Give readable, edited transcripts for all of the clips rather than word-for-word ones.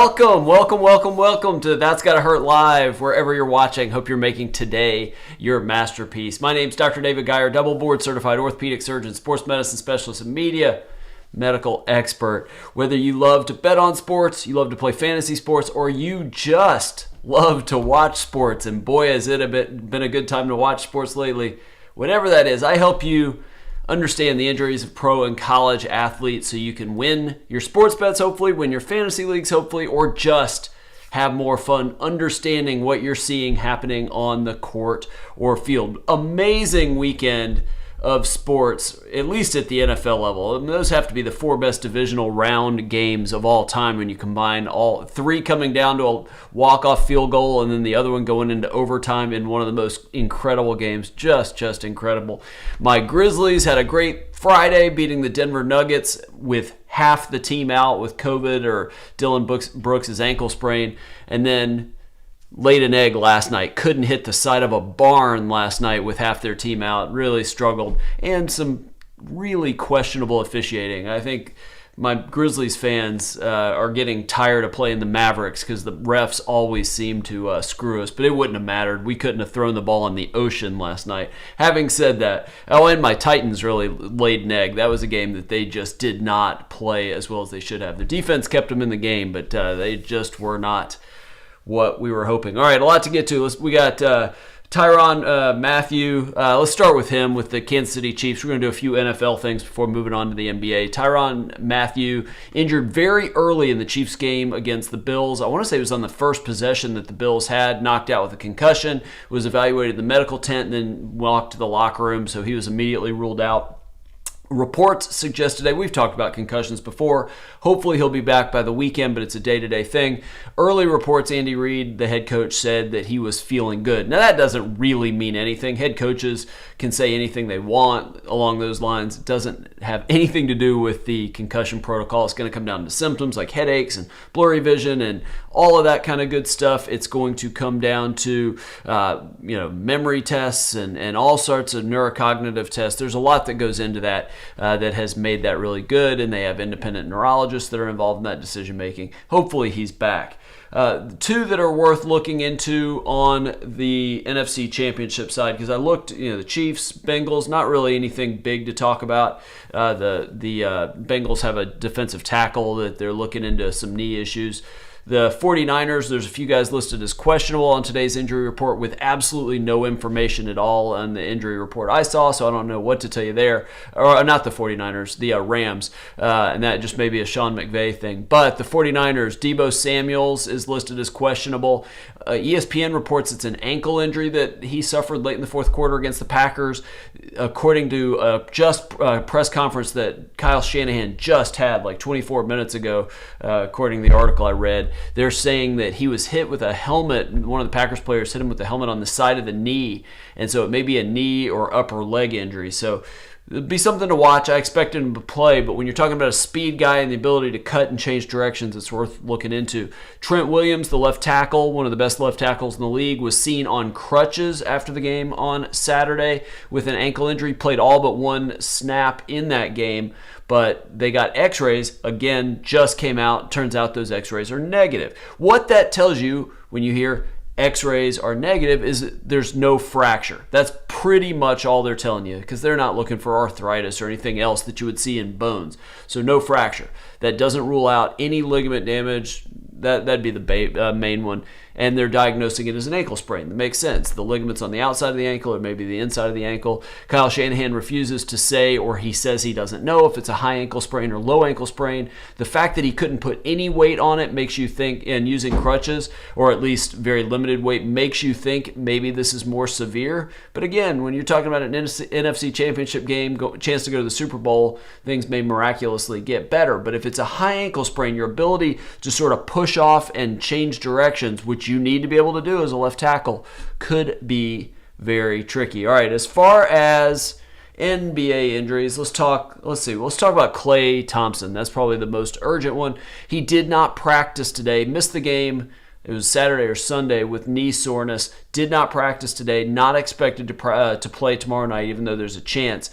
Welcome to That's Gotta Hurt Live, wherever you're watching. Hope you're making today your masterpiece. My name's Dr. David Geier, double board certified orthopedic surgeon, sports medicine specialist, and media medical expert. Whether you love to bet on sports, you love to play fantasy sports, or you just love to watch sports, and boy has it been a good time to watch sports lately. Whatever that is, I help you understand the injuries of pro and college athletes so you can win your sports bets, hopefully, win your fantasy leagues, hopefully, or just have more fun understanding what you're seeing happening on the court or field. Amazing weekend of sports, at least at the NFL level. And those have to be the four best divisional round games of all time when you combine all three coming down to a walk-off field goal and then the other one going into overtime in one of the most incredible games. Just incredible. My Grizzlies had a great Friday beating the Denver Nuggets with half the team out with COVID or Dylan Brooks' ankle sprain, and then laid an egg last night. Couldn't hit the side of a barn last night with half their team out. Really struggled. And some really questionable officiating. I think my Grizzlies fans are getting tired of playing the Mavericks because the refs always seem to screw us. But it wouldn't have mattered. We couldn't have thrown the ball in the ocean last night. Having said that, and my Titans really laid an egg. That was a game that they just did not play as well as they should have. Their defense kept them in the game, but they just were not what we were hoping. All right, a lot to get to. We got Tyrann Mathieu. Let's start with him with the Kansas City Chiefs. We're going to do a few NFL things before moving on to the NBA. Tyrann Mathieu injured very early in the Chiefs game against the Bills. I want to say it was on the first possession that the Bills had, knocked out with a concussion, was evaluated in the medical tent, and then walked to the locker room, so he was immediately ruled out. Reports suggest today, we've talked about concussions before, hopefully he'll be back by the weekend, but it's a day-to-day thing. Early reports, Andy Reid, the head coach, said that he was feeling good. Now that doesn't really mean anything. Head coaches can say anything they want along those lines. It doesn't have anything to do with the concussion protocol. It's going to come down to symptoms like headaches and blurry vision and all of that kind of good stuff. It's going to come down to memory tests and all sorts of neurocognitive tests. There's a lot that goes into that. That has made that really good, and they have independent neurologists that are involved in that decision making. Hopefully he's back. Two that are worth looking into on the NFC Championship side, because I looked, the Chiefs, Bengals, not really anything big to talk about. The Bengals have a defensive tackle that they're looking into some knee issues. The 49ers, there's a few guys listed as questionable on today's injury report with absolutely no information at all on the injury report I saw, so I don't know what to tell you there. Or not the 49ers, the Rams, and that just may be a Sean McVay thing. But the 49ers, Deebo Samuels is listed as questionable. ESPN reports it's an ankle injury that he suffered late in the fourth quarter against the Packers. According to a press conference that Kyle Shanahan just had like 24 minutes ago, according to the article I read, they're saying that he was hit with a helmet. One of the Packers players hit him with a helmet on the side of the knee, and so it may be a knee or upper leg injury. So it'd be something to watch. I expect him to play, but when you're talking about a speed guy and the ability to cut and change directions, it's worth looking into. Trent Williams, the left tackle, one of the best left tackles in the league, was seen on crutches after the game on Saturday with an ankle injury. Played all but one snap in that game, but they got x-rays, again, just came out. Turns out those x-rays are negative. What that tells you when you hear x-rays are negative is that there's no fracture. That's pretty much all they're telling you, because they're not looking for arthritis or anything else that you would see in bones. So no fracture. That doesn't rule out any ligament damage. That'd be the main one. And they're diagnosing it as an ankle sprain. That makes sense. The ligament's on the outside of the ankle or maybe the inside of the ankle. Kyle Shanahan refuses to say, or he says he doesn't know if it's a high ankle sprain or low ankle sprain. The fact that he couldn't put any weight on it makes you think, and using crutches, or at least very limited weight, makes you think maybe this is more severe. But again, when you're talking about an NFC Championship game, chance to go to the Super Bowl, things may miraculously get better. But if it's a high ankle sprain, your ability to sort of push off and change directions, which you need to be able to do as a left tackle, could be very tricky. All right, as far as NBA injuries, let's talk about Klay Thompson. That's probably the most urgent one. He did not practice today, missed the game. It was Saturday or Sunday with knee soreness. Did not practice today, not expected to play tomorrow night, even though there's a chance.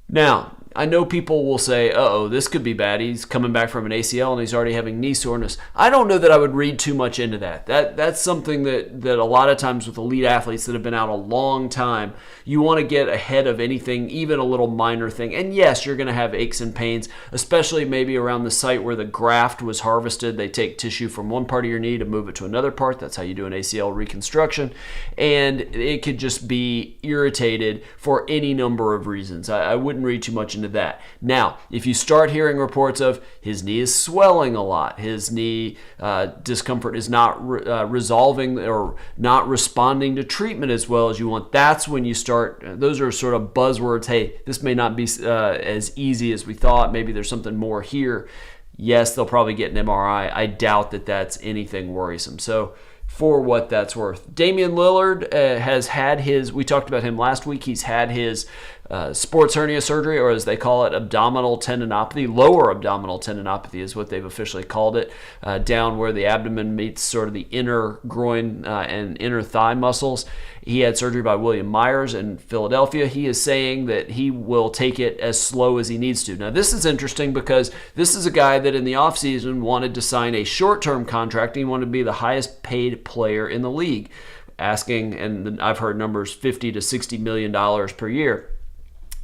Now, I know people will say, uh-oh, this could be bad. He's coming back from an ACL and he's already having knee soreness. I don't know that I would read too much into that. That's something that a lot of times with elite athletes that have been out a long time, you want to get ahead of anything, even a little minor thing. And yes, you're going to have aches and pains, especially maybe around the site where the graft was harvested. They take tissue from one part of your knee to move it to another part. That's how you do an ACL reconstruction. And it could just be irritated for any number of reasons. I wouldn't read too much into that. Now, if you start hearing reports of his knee is swelling a lot, his knee discomfort is not resolving or not responding to treatment as well as you want, that's when you start, those are sort of buzzwords. Hey, this may not be as easy as we thought. Maybe there's something more here. Yes, they'll probably get an MRI. I doubt that that's anything worrisome. So for what that's worth. Damian Lillard has had his, we talked about him last week, he's had his sports hernia surgery, or as they call it, abdominal tendinopathy. Lower abdominal tendinopathy is what they've officially called it, down where the abdomen meets sort of the inner groin and inner thigh muscles. He had surgery by William Myers in Philadelphia. He is saying that he will take it as slow as he needs to. Now, this is interesting because this is a guy that in the offseason wanted to sign a short-term contract. And he wanted to be the highest paid player in the league, asking, and I've heard numbers, $50 to $60 million per year.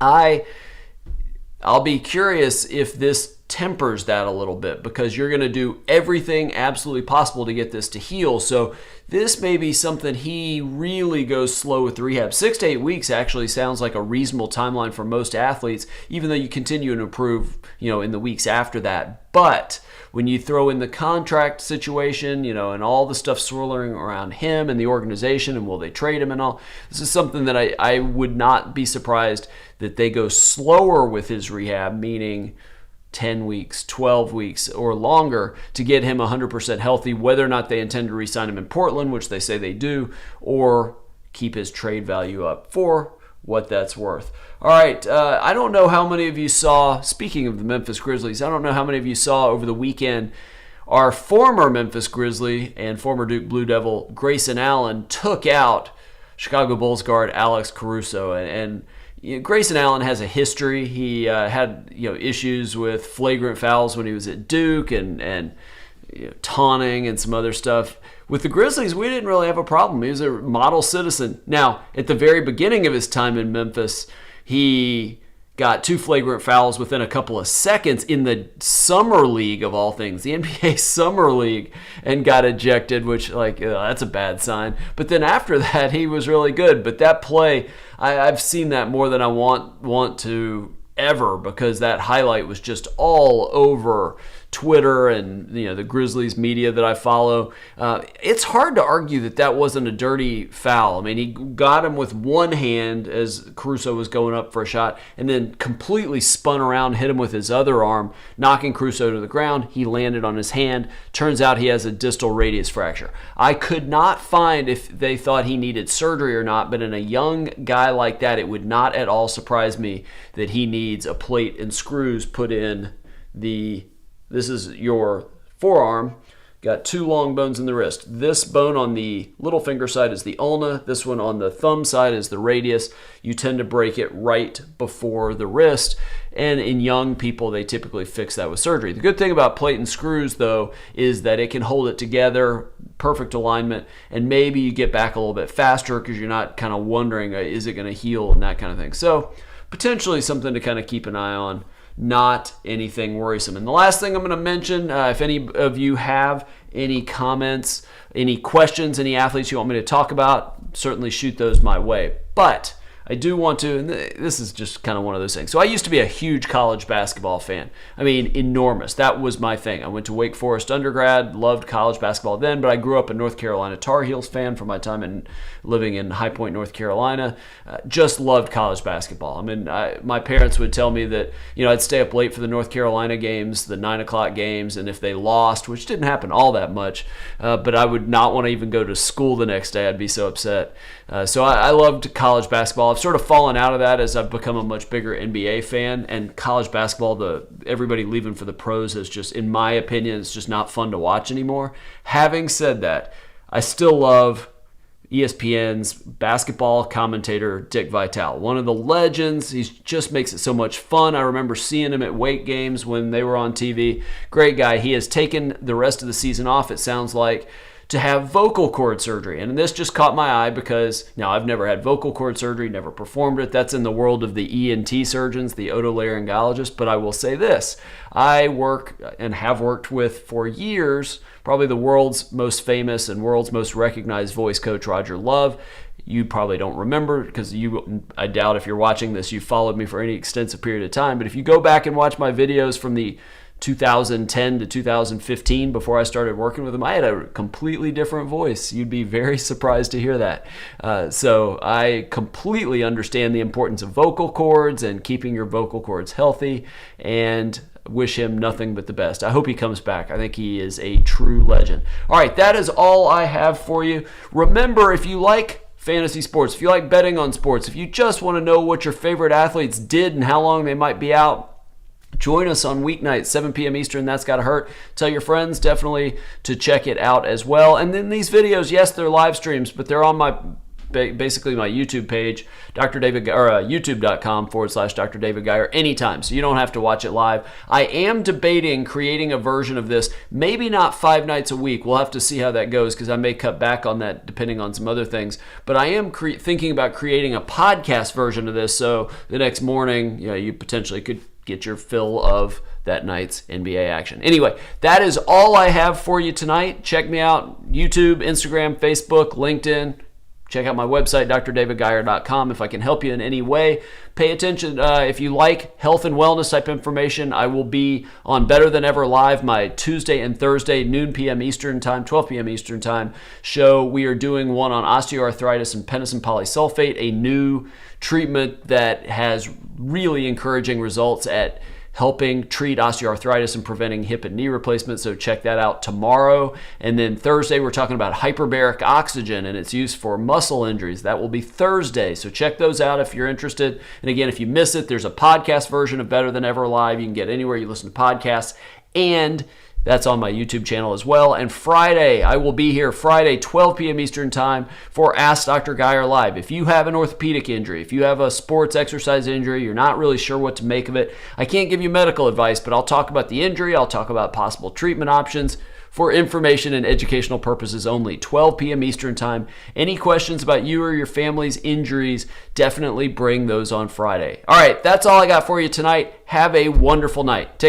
I'll be curious if this tempers that a little bit, because you're going to do everything absolutely possible to get this to heal. So this may be something he really goes slow with the rehab. 6 to 8 weeks actually sounds like a reasonable timeline for most athletes, even though you continue to improve, in the weeks after that. But when you throw in the contract situation, and all the stuff swirling around him and the organization and will they trade him and all, this is something that I would not be surprised that they go slower with his rehab, meaning 10 weeks, 12 weeks, or longer to get him 100% healthy, whether or not they intend to re-sign him in Portland, which they say they do, or keep his trade value up for what that's worth. All right, I don't know how many of you saw, speaking of the Memphis Grizzlies, I don't know how many of you saw over the weekend, our former Memphis Grizzly and former Duke Blue Devil Grayson Allen took out Chicago Bulls guard Alex Caruso, and Grayson Allen has a history. He had issues with flagrant fouls when he was at Duke and taunting and some other stuff. With the Grizzlies, we didn't really have a problem. He was a model citizen. Now, at the very beginning of his time in Memphis, he got 2 flagrant fouls within a couple of seconds in the Summer League, of all things, the NBA Summer League, and got ejected, which, that's a bad sign. But then after that, he was really good. But that play, I've seen that more than I want to ever, because that highlight was just all over Twitter and the Grizzlies media that I follow. It's hard to argue that wasn't a dirty foul. I mean, he got him with one hand as Caruso was going up for a shot, and then completely spun around, hit him with his other arm, knocking Caruso to the ground. He landed on his hand. Turns out he has a distal radius fracture. I could not find if they thought he needed surgery or not, but in a young guy like that, it would not at all surprise me that he needs a plate and screws put in this is your forearm. Got 2 long bones in the wrist. This bone on the little finger side is the ulna. This one on the thumb side is the radius. You tend to break it right before the wrist. And in young people, they typically fix that with surgery. The good thing about plate and screws, though, is that it can hold it together, perfect alignment, and maybe you get back a little bit faster because you're not kind of wondering, is it going to heal and that kind of thing. So potentially something to kind of keep an eye on. Not anything worrisome. And the last thing I'm going to mention, if any of you have any comments, any questions, any athletes you want me to talk about, certainly shoot those my way. But I do want to, and this is just kind of one of those things. So I used to be a huge college basketball fan. I mean, enormous. That was my thing. I went to Wake Forest undergrad, loved college basketball then, but I grew up a North Carolina Tar Heels fan from my time living in High Point, North Carolina. Just loved college basketball. I mean, my parents would tell me that, I'd stay up late for the North Carolina games, the 9 o'clock games, and if they lost, which didn't happen all that much, but I would not want to even go to school the next day. I'd be so upset. So I loved college basketball. I've sort of fallen out of that as I've become a much bigger NBA fan, and college basketball, everybody leaving for the pros is just, in my opinion, it's just not fun to watch anymore. Having said that, I still love ESPN's basketball commentator, Dick Vitale. One of the legends. He just makes it so much fun. I remember seeing him at Wake games when they were on TV. Great guy. He has taken the rest of the season off, it sounds like, to have vocal cord surgery. And this just caught my eye because, now I've never had vocal cord surgery, never performed it. That's in the world of the ENT surgeons, the otolaryngologists. But I will say this, I work and have worked with for years, probably the world's most famous and world's most recognized voice coach, Roger Love. You probably don't remember because I doubt if you're watching this, you followed me for any extensive period of time. But if you go back and watch my videos from the 2010 to 2015 before I started working with him, I had a completely different voice. You'd be very surprised to hear that. So I completely understand the importance of vocal cords and keeping your vocal cords healthy, and wish him nothing but the best. I hope he comes back. I think he is a true legend. All right, that is all I have for you. Remember, if you like fantasy sports, if you like betting on sports, if you just want to know what your favorite athletes did and how long they might be out, join us on weeknights, 7 p.m. Eastern. That's Gotta Hurt. Tell your friends definitely to check it out as well. And then these videos, yes, they're live streams, but they're on my basically my YouTube page, youtube.com/Dr. David Geier, anytime. So you don't have to watch it live. I am debating creating a version of this, maybe not 5 nights a week. We'll have to see how that goes because I may cut back on that depending on some other things. But I am thinking about creating a podcast version of this, so the next morning, you potentially could get your fill of that night's NBA action. Anyway, that is all I have for you tonight. Check me out, YouTube, Instagram, Facebook, LinkedIn. Check out my website, drdavidgeier.com, if I can help you in any way. Pay attention if you like health and wellness type information. I will be on Better Than Ever Live, my Tuesday and Thursday, noon p.m. Eastern time, 12 p.m. Eastern time show. We are doing one on osteoarthritis and penisin polysulfate, a new treatment that has really encouraging results at helping treat osteoarthritis and preventing hip and knee replacement. So check that out tomorrow. And then Thursday, we're talking about hyperbaric oxygen and its use for muscle injuries. That will be Thursday. So check those out if you're interested. And again, if you miss it, there's a podcast version of Better Than Ever Live. You can get anywhere you listen to podcasts. And that's on my YouTube channel as well. And Friday, I will be here Friday, 12 p.m. Eastern time for Ask Dr. Geier Live. If you have an orthopedic injury, if you have a sports exercise injury, you're not really sure what to make of it, I can't give you medical advice, but I'll talk about the injury. I'll talk about possible treatment options for information and educational purposes only. 12 p.m. Eastern time. Any questions about you or your family's injuries, definitely bring those on Friday. All right, that's all I got for you tonight. Have a wonderful night. Take